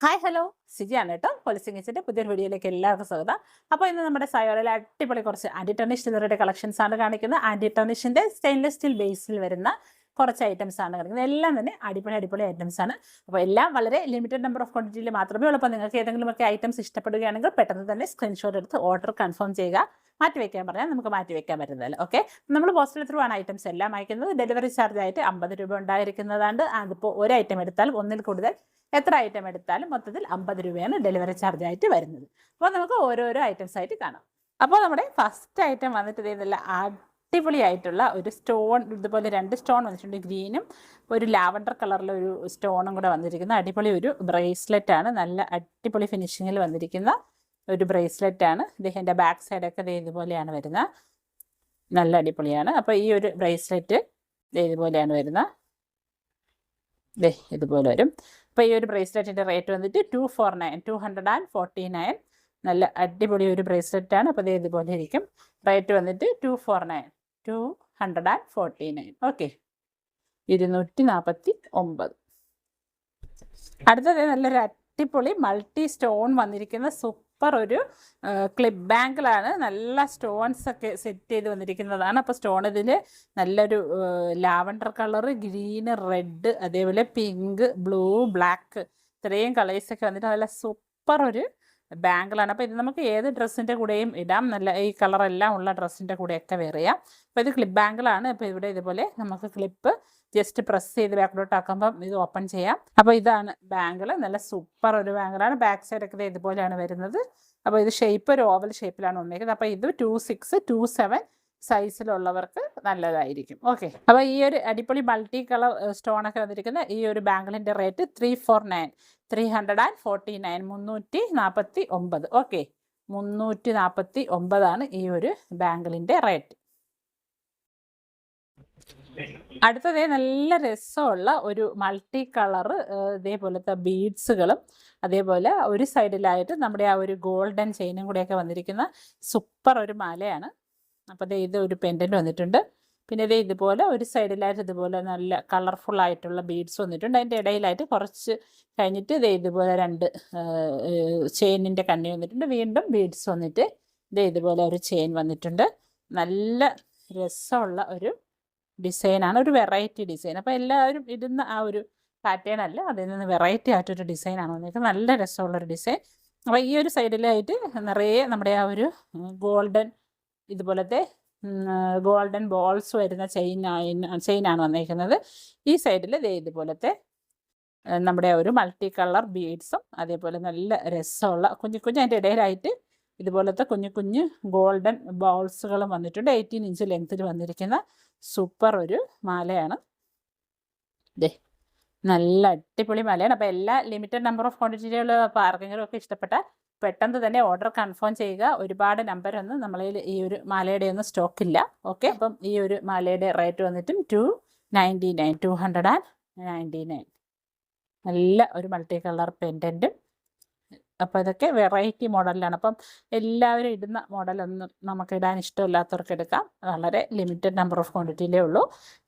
Hi hello സിജിയാണ് കേട്ടോ. Policing കിച്ചൻ്റെ പുതിയൊരു വീഡിയോയിലേക്ക് എല്ലാവർക്കും സ്വാഗതം. അപ്പോൾ ഇന്ന് നമ്മുടെ സയോളയിൽ അടിപൊളി കുറച്ച് ആൻറ്റി ടർണിഷ് ജ്വല്ലറിയുടെ കളക്ഷൻസ് ആണ് കാണിക്കുന്നത്. ആൻറ്റി ടർണിഷിൻ്റെ സ്റ്റെയിൻലെസ് സ്റ്റീൽ ബേസിൽ വരുന്ന കുറച്ച് ഐറ്റംസ് ആണ് കാണിക്കുന്നത്. എല്ലാം തന്നെ അടിപൊളി ഐറ്റംസ് ആണ്. അപ്പോൾ എല്ലാം വളരെ ലിമിറ്റഡ് നമ്പർ ഓഫ് ക്വാണ്ടിറ്റിയിൽ മാത്രമേ ഉള്ളൂ. അപ്പോൾ നിങ്ങൾക്ക് ഏതെങ്കിലുമൊക്കെ ഐറ്റംസ് ഇഷ്ടപ്പെടുകയാണെങ്കിൽ പെട്ടെന്ന് തന്നെ സ്ക്രീൻഷോട്ട് എടുത്ത് ഓർഡർ കൺഫേം ചെയ്യുക. മാറ്റിവെക്കാൻ പറഞ്ഞാൽ നമുക്ക് മാറ്റിവെക്കാൻ പറ്റുന്നതല്ല. ഓക്കെ, നമ്മൾ പോസ്റ്റൽ ത്രൂ ആണ് ഐറ്റംസ് എല്ലാം അയക്കുന്നത്. ഡെലിവറി ചാർജ് ആയിട്ട് 50 രൂപ ഉണ്ടായിരിക്കുന്നതാണ്. അതിപ്പോൾ ഒരു ഐറ്റം എടുത്താലും ഒന്നിൽ കൂടുതൽ എത്ര ഐറ്റം എടുത്താലും മൊത്തത്തിൽ 50 രൂപയാണ് ഡെലിവറി ചാർജ് ആയിട്ട് വരുന്നത്. അപ്പോൾ നമുക്ക് ഓരോരോ ഐറ്റംസ് ആയിട്ട് കാണാം. അപ്പോൾ നമ്മുടെ ഫസ്റ്റ് ഐറ്റം വന്നിട്ട് ഇതേതല്ല അടിപൊളിയായിട്ടുള്ള ഒരു സ്റ്റോൺ, ഇതുപോലെ 2 സ്റ്റോൺ വന്നിട്ടുണ്ട്. ഗ്രീനും ഒരു ലാവൻഡർ കളറിലെ ഒരു സ്റ്റോണും കൂടെ വന്നിരിക്കുന്ന അടിപൊളി ഒരു ബ്രേസ്ലെറ്റ് ആണ്. നല്ല അടിപൊളി ഫിനിഷിങ്ങിൽ വന്നിരിക്കുന്ന ഒരു ബ്രേസ്ലെറ്റ് ആണ്. ഇതിൻ്റെ ബാക്ക് സൈഡൊക്കെ ഇതുപോലെയാണ് വരുന്നത്. നല്ല അടിപൊളിയാണ്. അപ്പോൾ ഈ ഒരു ബ്രേസ്ലെറ്റ് ഇതുപോലെയാണ് വരുന്നത്. ഇതുപോലെ വരും. അപ്പോൾ ഈ ഒരു ബ്രേസ്ലെറ്റിൻ്റെ റേറ്റ് വന്നിട്ട് 249. നല്ല അടിപൊളി ഒരു ബ്രേസ്ലെറ്റ് ആണ്. അപ്പോൾ ഇതുപോലെ ഇരിക്കും. റേറ്റ് വന്നിട്ട് 249. ഓക്കെ, 249. അടുത്തത് നല്ലൊരു അടിപൊളി മൾട്ടി സ്റ്റോൺ വന്നിരിക്കുന്ന സൂപ്പർ ഒരു ക്ലിപ്പ് ബാങ്കിളാണ്. നല്ല സ്റ്റോൺസ് ഒക്കെ സെറ്റ് ചെയ്ത് വന്നിരിക്കുന്നതാണ്. അപ്പോൾ സ്റ്റോൺ ഇതിൽ നല്ലൊരു ലാവൻഡർ കളറ്, ഗ്രീന്, റെഡ്, അതേപോലെ പിങ്ക്, ബ്ലൂ, ബ്ലാക്ക് ഇത്രയും കളേഴ്സൊക്കെ വന്നിട്ട് നല്ല സൂപ്പർ ഒരു ബാങ്കിളാണ്. അപ്പോൾ ഇത് നമുക്ക് ഏത് ഡ്രസ്സിൻ്റെ കൂടെയും ഇടാം. നല്ല ഈ കളറെല്ലാം ഉള്ള ഡ്രസ്സിൻ്റെ കൂടെയൊക്കെ വെയർ ചെയ്യാം. അപ്പോൾ ഇത് ക്ലിപ്പ് ബാങ്കിളാണ്. അപ്പോൾ ഇവിടെ ഇതുപോലെ നമുക്ക് ക്ലിപ്പ് ജസ്റ്റ് പ്രസ് ചെയ്ത് ബാക്കിലോട്ട് ആക്കുമ്പം ഇത് ഓപ്പൺ ചെയ്യാം. അപ്പോൾ ഇതാണ് ബാങ്കിൾ. നല്ല സൂപ്പർ ഒരു ബാങ്കിളാണ്. ബാക്ക് സൈഡൊക്കെ ഇതുപോലെയാണ് വരുന്നത്. അപ്പോൾ ഇത് ഷേപ്പ് ഒരു ഓവൽ ഷേപ്പിലാണ് വന്നിരിക്കുന്നത്. അപ്പോൾ ഇത് 26, 27 സൈസിലുള്ളവർക്ക് നല്ലതായിരിക്കും. ഓക്കെ, അപ്പോൾ ഈ ഒരു അടിപൊളി മൾട്ടി കളർ സ്റ്റോണൊക്കെ വന്നിരിക്കുന്ന ഈ ഒരു ബാങ്കിളിൻ്റെ റേറ്റ് 349. 349. ഓക്കെ, 349 ഈ ഒരു ബാങ്കിളിൻ്റെ റേറ്റ്. അടുത്തത് നല്ല രസമുള്ള ഒരു മൾട്ടി കളറ് ഇതേപോലത്തെ ബീഡ്സുകളും അതേപോലെ ഒരു സൈഡിലായിട്ട് നമ്മുടെ ആ ഒരു ഗോൾഡൻ ചെയിനും കൂടെയൊക്കെ വന്നിരിക്കുന്ന സൂപ്പർ ഒരു മാലയാണ്. അപ്പോൾ ഇത് ഒരു പെൻഡൻറ്റ് വന്നിട്ടുണ്ട്. പിന്നെ ഇതുപോലെ ഒരു സൈഡിലായിട്ട് ഇതുപോലെ നല്ല കളർഫുൾ ആയിട്ടുള്ള ബീഡ്സ് വന്നിട്ടുണ്ട്. അതിൻ്റെ ഇടയിലായിട്ട് കുറച്ച് കഴിഞ്ഞിട്ട് ഇതുപോലെ 2 ചെയിനിൻ്റെ കണ്ണി വന്നിട്ടുണ്ട്. വീണ്ടും ബീഡ്സ് വന്നിട്ട് ഇതുപോലെ ഒരു ചെയിൻ വന്നിട്ടുണ്ട്. നല്ല രസമുള്ള ഒരു ഡിസൈനാണ്, ഒരു വെറൈറ്റി ഡിസൈൻ. അപ്പോൾ എല്ലാവരും ഇടുന്ന ആ ഒരു പാറ്റേൺ അല്ല, അതിൽ നിന്ന് വെറൈറ്റി ആയിട്ടൊരു ഡിസൈനാണ് വന്നിരിക്കുന്നത്. നല്ല രസമുള്ളൊരു ഡിസൈൻ. അപ്പോൾ ഈ ഒരു സൈഡിലായിട്ട് നിറയെ നമ്മുടെ ആ ഒരു ഗോൾഡൻ ഇതുപോലത്തെ ഗോൾഡൻ ബോൾസ് വരുന്ന ചെയിനാണ് വന്നിരിക്കുന്നത്. ഈ സൈഡിൽ ഇതുപോലത്തെ നമ്മുടെ ഒരു മൾട്ടി കളർ ബീഡ്സും അതേപോലെ നല്ല രസമുള്ള കുഞ്ഞു അതിൻ്റെ ഇടയിലായിട്ട് ഇതുപോലത്തെ കുഞ്ഞു ഗോൾഡൻ ബോൾസുകളും വന്നിട്ടുണ്ട്. 18 ഇഞ്ച് ലെങ്ത്തിൽ വന്നിരിക്കുന്ന സൂപ്പർ ഒരു മാലയാണ്. നല്ല അടിപൊളി മാലയാണ്. അപ്പോൾ എല്ലാ ലിമിറ്റഡ് നമ്പർ ഓഫ് ക്വാണ്ടിറ്റികൾ. അപ്പോൾ ആർക്കെങ്കിലും ഒക്കെ ഇഷ്ടപ്പെട്ട പെട്ടെന്ന് തന്നെ ഓർഡർ കൺഫേം ചെയ്യുക. ഒരുപാട് നമ്പരൊന്നും നമ്മളിൽ ഈ ഒരു മാലയുടെ ഒന്നും സ്റ്റോക്കില്ല. ഓക്കെ, അപ്പം ഈ ഒരു മാലയുടെ റേറ്റ് വന്നിട്ടും 299. നല്ല ഒരു മൾട്ടി കളർ പെൻഡൻറ്റും. അപ്പോൾ ഇതൊക്കെ വെറൈറ്റി മോഡലിലാണ്. അപ്പം എല്ലാവരും ഇടുന്ന മോഡലൊന്നും നമുക്ക് ഇടാൻ ഇഷ്ടമില്ലാത്തവർക്ക് എടുക്കാം. വളരെ ലിമിറ്റഡ് നമ്പർ ഓഫ് ക്വാണ്ടിറ്റിയിലേ ഉള്ളൂ.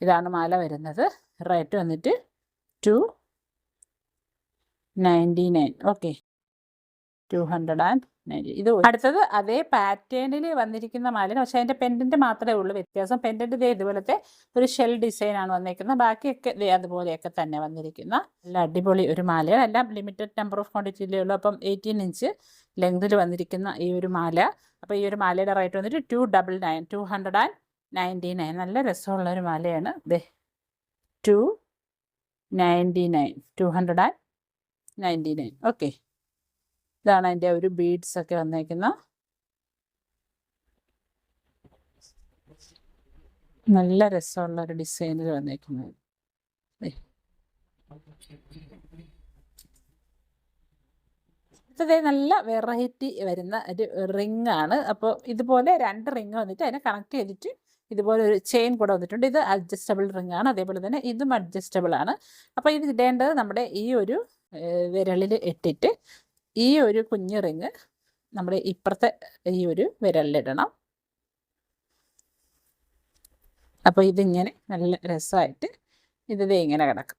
ഇതാണ് മാല വരുന്നത്. റേറ്റ് വന്നിട്ട് 299. ഓക്കെ, 290. ഇത് അടുത്തത് അതേ പാറ്റേണിൽ വന്നിരിക്കുന്ന മാലയാണ്. പക്ഷേ അതിൻ്റെ പെൻഡൻറ്റ് മാത്രമേ ഉള്ളൂ വ്യത്യാസം. പെൻഡൻറ്റ് ഇതുപോലത്തെ ഒരു ഷെൽ ഡിസൈനാണ് വന്നിരിക്കുന്നത്. ബാക്കിയൊക്കെ അതുപോലെയൊക്കെ തന്നെ വന്നിരിക്കുന്ന നല്ല അടിപൊളി ഒരു മാലയാണ്. എല്ലാം ലിമിറ്റഡ് നമ്പർ ഓഫ് ക്വാണ്ടിറ്റിയിലേ ഉള്ളൂ. അപ്പം 18 ഇഞ്ച് ലെങ്തിൽ വന്നിരിക്കുന്ന ഈ ഒരു മാല. അപ്പോൾ ഈ ഒരു മാലയുടെ റേറ്റ് വന്നിട്ട് 299. നല്ല രസമുള്ള ഒരു മാലയാണ്. 299. ഓക്കെ, ഇതാണ് അതിൻ്റെ ഒരു ബീഡ്സ് ഒക്കെ വന്നേക്കുന്ന നല്ല രസമുള്ള ഒരു ഡിസൈനിൽ വന്നേക്കുന്നത്. അടുത്തത് നല്ല വെറൈറ്റി വരുന്ന ഒരു റിംഗ് ആണ്. അപ്പോൾ ഇതുപോലെ 2 റിംഗ് വന്നിട്ട് അതിനെ കണക്ട് ചെയ്തിട്ട് ഇതുപോലെ ഒരു ചെയിൻ കൂടെ വന്നിട്ടുണ്ട്. ഇത് അഡ്ജസ്റ്റബിൾ റിംഗ് ആണ്. അതേപോലെ തന്നെ ഇതും അഡ്ജസ്റ്റബിൾ ആണ്. അപ്പോൾ ഇത് ഇടേണ്ടത് നമ്മുടെ ഈ ഒരു വിരലിൽ ഇട്ടിട്ട് ഈ ഒരു കുഞ്ഞു റിങ് നമ്മുടെ ഇപ്പുറത്തെ ഈ ഒരു വിരലിലിടണം. അപ്പോൾ ഇതിങ്ങനെ നല്ല രസമായിട്ട് ഇത് ഇങ്ങനെ കിടക്കും,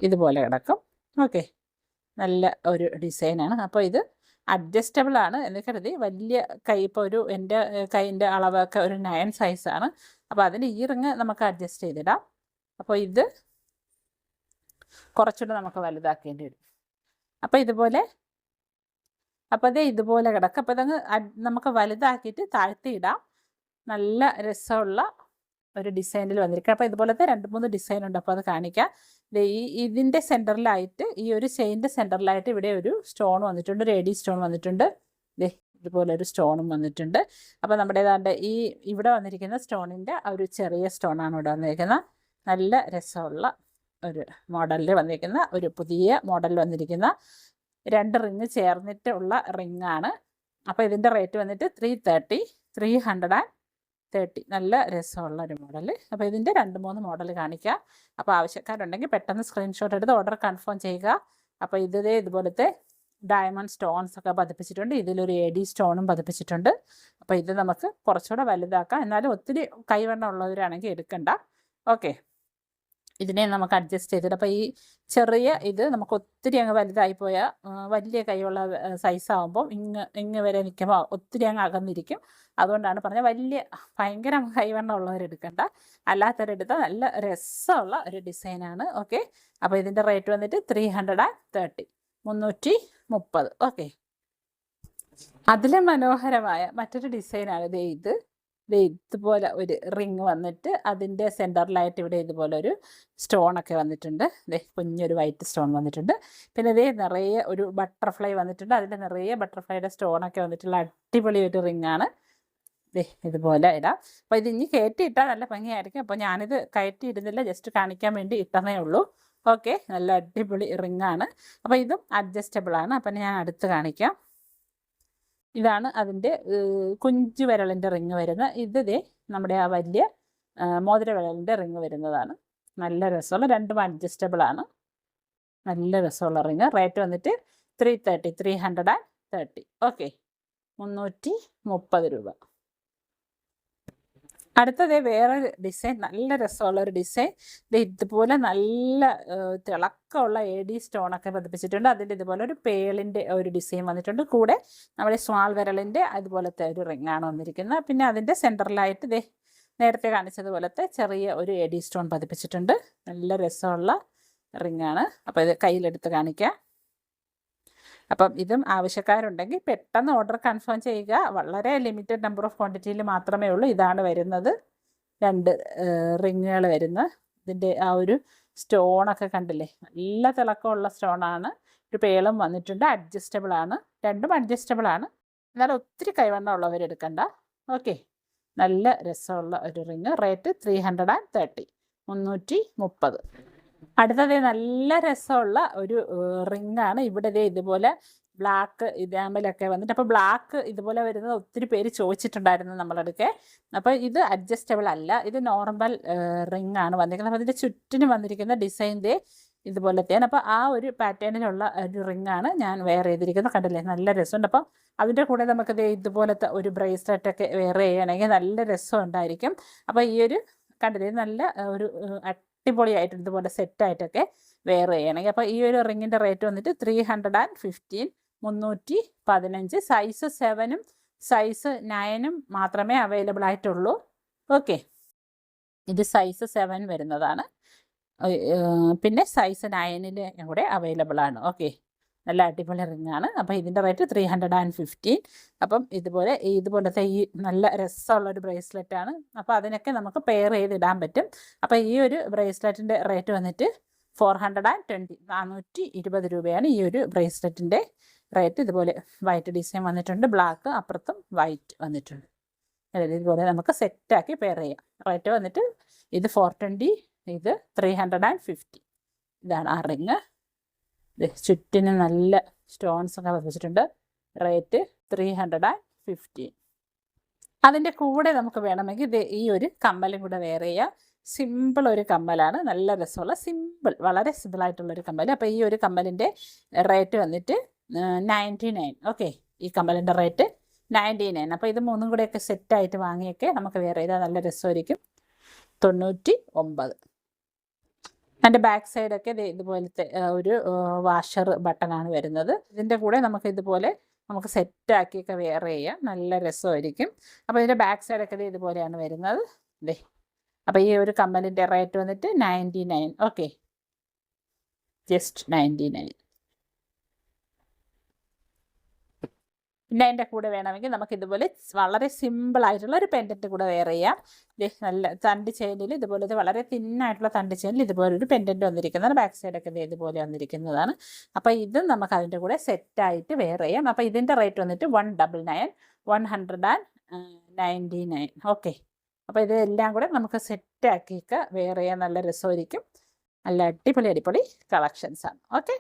ഇതുപോലെ കിടക്കും. ഓക്കെ, നല്ല ഒരു ഡിസൈനാണ്. അപ്പോൾ ഇത് അഡ്ജസ്റ്റബിൾ ആണ് എന്ന് കരുതി വലിയ കൈ, ഇപ്പോൾ ഒരു എൻ്റെ കൈയിൻ്റെ അളവൊക്കെ ഒരു 9 സൈസാണ്. അപ്പോൾ അതിന് ഈ റിങ് നമുക്ക് അഡ്ജസ്റ്റ് ചെയ്തിടാം. അപ്പോൾ ഇത് കുറച്ചുകൂടെ നമുക്ക് വലുതാക്കേണ്ടി വരും. അപ്പോൾ ഇതുപോലെ, അപ്പോൾ അതേ ഇതുപോലെ കിടക്കും. അപ്പോൾ ഇതങ്ങ് നമുക്ക് വലുതാക്കിയിട്ട് താഴ്ത്തിയിടാം. നല്ല രസമുള്ള ഒരു ഡിസൈനിൽ വന്നിരിക്കുക. അപ്പോൾ ഇതുപോലത്തെ 2-3 ഡിസൈൻ ഉണ്ട്. അപ്പോൾ അത് കാണിക്കാം. ഇതിൻ്റെ സെൻറ്ററിലായിട്ട്, ഈ ഒരു ചെയിൻ്റെ സെൻറ്ററിലായിട്ട് ഇവിടെ ഒരു സ്റ്റോൺ വന്നിട്ടുണ്ട്, ഒരു എഡി സ്റ്റോൺ വന്നിട്ടുണ്ട്. ഇതുപോലെ ഒരു സ്റ്റോണും വന്നിട്ടുണ്ട്. അപ്പോൾ നമ്മുടെ ഏതാണ്ട് ഈ ഇവിടെ വന്നിരിക്കുന്ന സ്റ്റോണിൻ്റെ ഒരു ചെറിയ സ്റ്റോണാണ് ഇവിടെ വന്നിരിക്കുന്നത്. നല്ല രസമുള്ള ഒരു മോഡലിൽ വന്നിരിക്കുന്ന, ഒരു പുതിയ മോഡലിൽ വന്നിരിക്കുന്ന 2 റിങ് ചേർന്നിട്ടുള്ള റിങ്ങാണ്. അപ്പോൾ ഇതിൻ്റെ റേറ്റ് വന്നിട്ട് 330 നല്ല രസമുള്ള ഒരു മോഡൽ. അപ്പോൾ ഇതിൻ്റെ 2-3 മോഡൽ കാണിക്കാം. അപ്പോൾ ആവശ്യക്കാരുണ്ടെങ്കിൽ പെട്ടെന്ന് സ്ക്രീൻഷോട്ട് എടുത്ത് ഓർഡർ കൺഫേം ചെയ്യുക. അപ്പോൾ ഇതുപോലത്തെ ഡയമണ്ട് സ്റ്റോൺസ് ഒക്കെ പതിപ്പിച്ചിട്ടുണ്ട്. ഇതിലൊരു എഡി സ്റ്റോണും പതിപ്പിച്ചിട്ടുണ്ട്. അപ്പോൾ ഇത് നമുക്ക് കുറച്ചുകൂടെ വലുതാക്കാം. എന്നാലും ഒത്തിരി കൈവണ്ണം ഉള്ളവരാണെങ്കിൽ എടുക്കണ്ട. ഓക്കെ, ഇതിനെ നമുക്ക് അഡ്ജസ്റ്റ് ചെയ്തിട്ട്, അപ്പോൾ ഈ ചെറിയ ഇത് നമുക്ക് ഒത്തിരി അങ്ങ് വലുതായി പോയാൽ വലിയ കൈയുള്ള സൈസാകുമ്പോൾ ഇങ്ങ് വരെ നിൽക്കുമ്പോൾ ഒത്തിരി അങ്ങ് അകന്നിരിക്കും. അതുകൊണ്ടാണ് പറഞ്ഞത് ഭയങ്കര കൈവണ്ണം ഉള്ളവരെടുക്കണ്ട, അല്ലാത്തവരെടുത്താൽ നല്ല രസമുള്ള ഒരു ഡിസൈനാണ്. ഓക്കെ, അപ്പോൾ ഇതിൻ്റെ റേറ്റ് വന്നിട്ട് 330 330. ഓക്കെ, അതിലും മനോഹരമായ മറ്റൊരു ഡിസൈനാണ് ഇതുപോലെ ഒരു റിങ് വന്നിട്ട് അതിൻ്റെ സെൻറ്ററിലായിട്ട് ഇവിടെ ഇതുപോലെ ഒരു സ്റ്റോണൊക്കെ വന്നിട്ടുണ്ട്. കുഞ്ഞൊരു വൈറ്റ് സ്റ്റോൺ വന്നിട്ടുണ്ട്. പിന്നെ നിറയെ ഒരു ബട്ടർഫ്ലൈ വന്നിട്ടുണ്ട്. അതിൽ നിറയെ ബട്ടർഫ്ലൈയുടെ സ്റ്റോണൊക്കെ വന്നിട്ടുള്ള അടിപൊളി ഒരു റിങ്ങാണ്. ഇതുപോലെ ഇടാം. അപ്പോൾ ഇത് ഇനി കയറ്റിയിട്ടാൽ നല്ല ഭംഗിയായിരിക്കും. അപ്പോൾ ഞാനിത് കയറ്റി ഇടുന്നില്ല, ജസ്റ്റ് കാണിക്കാൻ വേണ്ടി ഇട്ടതേ ഉള്ളൂ. ഓക്കെ, നല്ല അടിപൊളി റിങ്ങാണ്. അപ്പോൾ ഇതും അഡ്ജസ്റ്റബിളാണ്. അപ്പം ഞാൻ അടുത്ത് കാണിക്കാം. ഇതാണ് അതിൻ്റെ കുഞ്ചു വിരലിൻ്റെ റിങ് വരുന്നത്. ഇത് നമ്മുടെ ആ വലിയ മോതിര വിരലിൻ്റെ റിങ് വരുന്നതാണ്. നല്ല രസമുള്ള, 2ഉം അഡ്ജസ്റ്റബിളാണ്. നല്ല രസമുള്ള റിങ്. റേറ്റ് വന്നിട്ട് 330. ഓക്കെ, 330 രൂപ. അടുത്തത് വേറൊരു ഡിസൈൻ, നല്ല രസമുള്ള ഒരു ഡിസൈൻ. ഇതുപോലെ നല്ല തിളക്കമുള്ള എഡി സ്റ്റോണൊക്കെ പതിപ്പിച്ചിട്ടുണ്ട്. അതിൻ്റെ ഇതുപോലെ ഒരു പേളിൻ്റെ ഒരു ഡിസൈൻ വന്നിട്ടുണ്ട്. കൂടെ നമ്മുടെ സ്മാൾ വിരലിൻ്റെ അതുപോലത്തെ ഒരു റിങ്ങാണ് വന്നിരിക്കുന്നത്. പിന്നെ അതിൻ്റെ സെൻറ്ററിലായിട്ട് നേരത്തെ കാണിച്ചതുപോലത്തെ ചെറിയ ഒരു എഡി സ്റ്റോൺ പതിപ്പിച്ചിട്ടുണ്ട്. നല്ല രസമുള്ള റിങ്ങാണ്. അപ്പോൾ ഇത് കയ്യിലെടുത്ത് കാണിക്കാം. അപ്പം ഇതും ആവശ്യക്കാരുണ്ടെങ്കിൽ പെട്ടെന്ന് ഓർഡർ കൺഫേം ചെയ്യുക. വളരെ ലിമിറ്റഡ് നമ്പർ ഓഫ് ക്വാണ്ടിറ്റിയിൽ മാത്രമേ ഉള്ളൂ. ഇതാണ് വരുന്നത്, 2 റിങ്ങുകൾ വരുന്ന. ഇതിൻ്റെ ആ ഒരു സ്റ്റോണൊക്കെ കണ്ടില്ലേ, നല്ല തിളക്കമുള്ള സ്റ്റോണാണ്. ഒരു പേളും വന്നിട്ടുണ്ട്. അഡ്ജസ്റ്റബിളാണ്, 2ഉം അഡ്ജസ്റ്റബിളാണ്. എന്നാലും ഒത്തിരി കൈവണ്ണം ഉള്ളവരെടുക്കണ്ട. ഓക്കെ, നല്ല രസമുള്ള ഒരു റിങ്. റേറ്റ് 330 330. അടുത്തത് നല്ല രസമുള്ള ഒരു റിങ്ങാണ്. ഇവിടെ ഇതുപോലെ ബ്ലാക്ക് ഇതാമ്പലൊക്കെ വന്നിട്ട്, അപ്പോൾ ബ്ലാക്ക് ഇതുപോലെ വരുന്നത് ഒത്തിരി പേര് ചോദിച്ചിട്ടുണ്ടായിരുന്നു നമ്മളടുക്കെ. അപ്പോൾ ഇത് അഡ്ജസ്റ്റബിൾ അല്ല, ഇത് നോർമൽ റിങ്ങാണ് വന്നിരിക്കുന്നത്. അപ്പോൾ അതിൻ്റെ ചുറ്റിനും വന്നിരിക്കുന്ന ഡിസൈൻ ഇതുപോലത്തെയാണ്. അപ്പോൾ ആ ഒരു പാറ്റേണിലുള്ള ഒരു റിങ്ങാണ് ഞാൻ വെയർ ചെയ്തിരിക്കുന്നത്. കണ്ടില്ലേ, നല്ല രസമുണ്ട്. അപ്പോൾ അതിൻ്റെ കൂടെ നമുക്ക് ഇതുപോലത്തെ ഒരു ബ്രേസ്ലെറ്റൊക്കെ വെയർ ചെയ്യുകയാണെങ്കിൽ നല്ല രസം ഉണ്ടായിരിക്കും. അപ്പോൾ ഈ ഒരു കണ്ടില്ലേ, നല്ല ഒരു അടിപൊളിയായിട്ട് ഇതുപോലെ സെറ്റായിട്ടൊക്കെ വെയർ ചെയ്യണമെങ്കിൽ. അപ്പോൾ ഈ ഒരു റിങ്ങിൻ്റെ റേറ്റ് വന്നിട്ട് 315 315. സൈസ് 7ഉം സൈസ് 9ഉം മാത്രമേ അവൈലബിൾ ആയിട്ടുള്ളൂ. ഓക്കെ, ഇത് സൈസ് 7 വരുന്നതാണ്. പിന്നെ സൈസ് 9ൽ കൂടെ അവൈലബിൾ ആണ്. ഓക്കെ, നല്ല അടിപൊളി റിങ്ങാണ്. അപ്പോൾ ഇതിൻ്റെ റേറ്റ് 315. അപ്പം ഇതുപോലത്തെ ഈ നല്ല രസമുള്ളൊരു ബ്രേസ്ലെറ്റാണ്. അപ്പോൾ അതിനൊക്കെ നമുക്ക് പെയർ ചെയ്തിടാൻ പറ്റും. അപ്പോൾ ഈ ഒരു ബ്രേസ്ലെറ്റിൻ്റെ റേറ്റ് വന്നിട്ട് 420 420 രൂപയാണ് ഈ ഒരു ബ്രേസ്ലെറ്റിൻ്റെ റേറ്റ്. ഇതുപോലെ വൈറ്റ് ഡിസൈൻ വന്നിട്ടുണ്ട്, ബ്ലാക്ക് അപ്പുറത്തും വൈറ്റ് വന്നിട്ടുണ്ട്. ഇതുപോലെ നമുക്ക് സെറ്റാക്കി പെയർ ചെയ്യാം. റേറ്റ് വന്നിട്ട് ഇത് 420, ഇത് 350. ഇതാണ് ആ റിങ്. ചുറ്റിന് നല്ല സ്റ്റോൺസ് ഒക്കെ വെച്ചിട്ടുണ്ട്. റേറ്റ് 350. അതിൻ്റെ കൂടെ നമുക്ക് വേണമെങ്കിൽ ഈ ഒരു കമ്മലും കൂടെ വെയർ ചെയ്യാം. സിമ്പിൾ ഒരു കമ്മലാണ്, നല്ല രസമുള്ള വളരെ സിമ്പിളായിട്ടുള്ളൊരു കമ്മൽ. അപ്പോൾ ഈ ഒരു കമ്മലിൻ്റെ റേറ്റ് വന്നിട്ട് 99. ഓക്കെ, ഈ കമ്മലിൻ്റെ റേറ്റ് 99. അപ്പോൾ ഇത് 3ഉം കൂടെയൊക്കെ സെറ്റായിട്ട് വാങ്ങിയൊക്കെ നമുക്ക് വെയർ ചെയ്താൽ നല്ല രസമായിരിക്കും. 99. അതിൻ്റെ ബാക്ക് സൈഡൊക്കെ ഇതുപോലത്തെ ഒരു വാഷർ ബട്ടണാണ് വരുന്നത്. ഇതിൻ്റെ കൂടെ നമുക്ക് ഇതുപോലെ നമുക്ക് സെറ്റാക്കിയൊക്കെ വെയർ ചെയ്യാം, നല്ല രസമായിരിക്കും. അപ്പോൾ ഇതിൻ്റെ ബാക്ക് സൈഡൊക്കെ ഇതുപോലെയാണ് വരുന്നത്. ദേ, അപ്പോൾ ഈ ഒരു കമ്മലിൻ്റെ റേറ്റ് വന്നിട്ട് 99. Okay, just 99. പിന്നെ അതിൻ്റെ കൂടെ വേണമെങ്കിൽ നമുക്ക് ഇതുപോലെ വളരെ സിമ്പിളായിട്ടുള്ള ഒരു പെൻഡൻറ്റ് കൂടെ വെയർ ചെയ്യാം. നല്ല തണ്ട് ചെയിനിൽ ഇതുപോലത്തെ വളരെ തിന്നായിട്ടുള്ള തണ്ട് ചെയിനിൽ ഇതുപോലൊരു പെൻഡൻറ്റ് വന്നിരിക്കുന്നതാണ്. ബാക്ക് സൈഡൊക്കെ ഇതുപോലെ വന്നിരിക്കുന്നതാണ്. അപ്പോൾ ഇത് നമുക്ക് അതിൻ്റെ കൂടെ സെറ്റായിട്ട് വെയർ ചെയ്യാം. അപ്പോൾ ഇതിൻ്റെ റേറ്റ് വന്നിട്ട് 199, 199. ഓക്കെ, അപ്പോൾ ഇതെല്ലാം കൂടെ നമുക്ക് സെറ്റാക്കിയൊക്കെ വെയർ ചെയ്യാൻ നല്ല രസമായിരിക്കും. നല്ല അടിപൊളി കളക്ഷൻസാണ്. ഓക്കെ,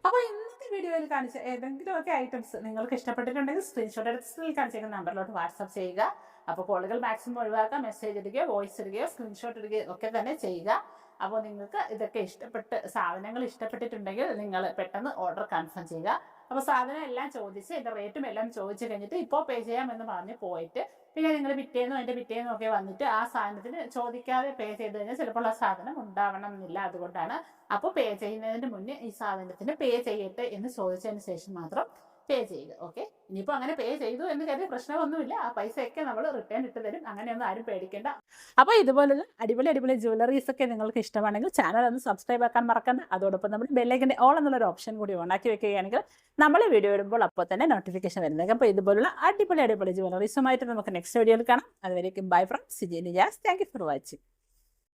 അപ്പോൾ ഇന്നത്തെ വീഡിയോയിൽ കാണിച്ച ഏതെങ്കിലുമൊക്കെ ഐറ്റംസ് നിങ്ങൾക്ക് ഇഷ്ടപ്പെട്ടിട്ടുണ്ടെങ്കിൽ സ്ക്രീൻഷോട്ട് എടുത്ത് സ്ക്രീനിൽ കാണിച്ചിരിക്കുന്ന നമ്പറിലോട്ട് വാട്സാപ്പ് ചെയ്യുക. അപ്പോൾ കോളുകൾ മാക്സിമം ഒഴിവാക്കുക, മെസ്സേജ് ഇടുകയോ വോയിസ് ഇടുകയോ സ്ക്രീൻഷോട്ട് ഇടുകയോ ഒക്കെ തന്നെ ചെയ്യുക. അപ്പോൾ നിങ്ങൾക്ക് ഇതൊക്കെ സാധനങ്ങൾ ഇഷ്ടപ്പെട്ടിട്ടുണ്ടെങ്കിൽ നിങ്ങൾ പെട്ടെന്ന് ഓർഡർ കൺഫേം ചെയ്യുക. അപ്പോൾ സാധനം എല്ലാം ചോദിച്ച് ഇതിൻ്റെ റേറ്റും എല്ലാം ചോദിച്ചു കഴിഞ്ഞിട്ട് ഇപ്പോൾ പേ ചെയ്യാമെന്ന് പറഞ്ഞ് പോയിട്ട് പിന്നെ നിങ്ങൾ പിറ്റേന്നും ഒക്കെ വന്നിട്ട് ആ സാധനത്തിന് ചോദിക്കാതെ പേ ചെയ്ത് കഴിഞ്ഞാൽ ചിലപ്പോൾ ആ സാധനം ഉണ്ടാവണം എന്നില്ല. അതുകൊണ്ടാണ് അപ്പോൾ പേ ചെയ്യുന്നതിന് മുന്നേ ഈ സാധനത്തിന് പേ ചെയ്യട്ടെ എന്ന് ചോദിച്ചതിന് ശേഷം മാത്രം പേ ചെയ്യുക. ഓക്കെ, ഇനിയിപ്പോൾ അങ്ങനെ പേ ചെയ്തു എന്ന് കരുതി പ്രശ്നമൊന്നുമില്ല, ആ പൈസയൊക്കെ നമ്മൾ റിട്ടേൺ ഇട്ട് തരും, അങ്ങനെയൊന്നും ആരും പേടിക്കേണ്ട. അപ്പോൾ ഇതുപോലുള്ള അടിപൊളി ജ്വല്ലറീസ് ഒക്കെ നിങ്ങൾക്ക് ഇഷ്ടമാണെങ്കിൽ ചാനൽ ഒന്ന് സബ്സ്ക്രൈബ് ആക്കാൻ മറക്കണ്ട. അതോടൊപ്പം നമ്മൾ ബെല്ലൈക്കൻ്റെ ഓൾ എന്നുള്ളൊരു ഓപ്ഷൻ കൂടി ഓണാക്കി വെക്കുകയാണെങ്കിൽ നമ്മൾ വീഡിയോ ഇടുമ്പോൾ അപ്പോൾ തന്നെ നോട്ടിഫിക്കേഷൻ വരുന്നത്. അപ്പോൾ ഇതുപോലുള്ള അടിപൊളി ജ്വല്ലറീസുമായിട്ട് നമുക്ക് നെക്സ്റ്റ് വീഡിയോയിൽ കാണാം. അതുവരേക്കും bye from Siji Nijas. Thank you for watching.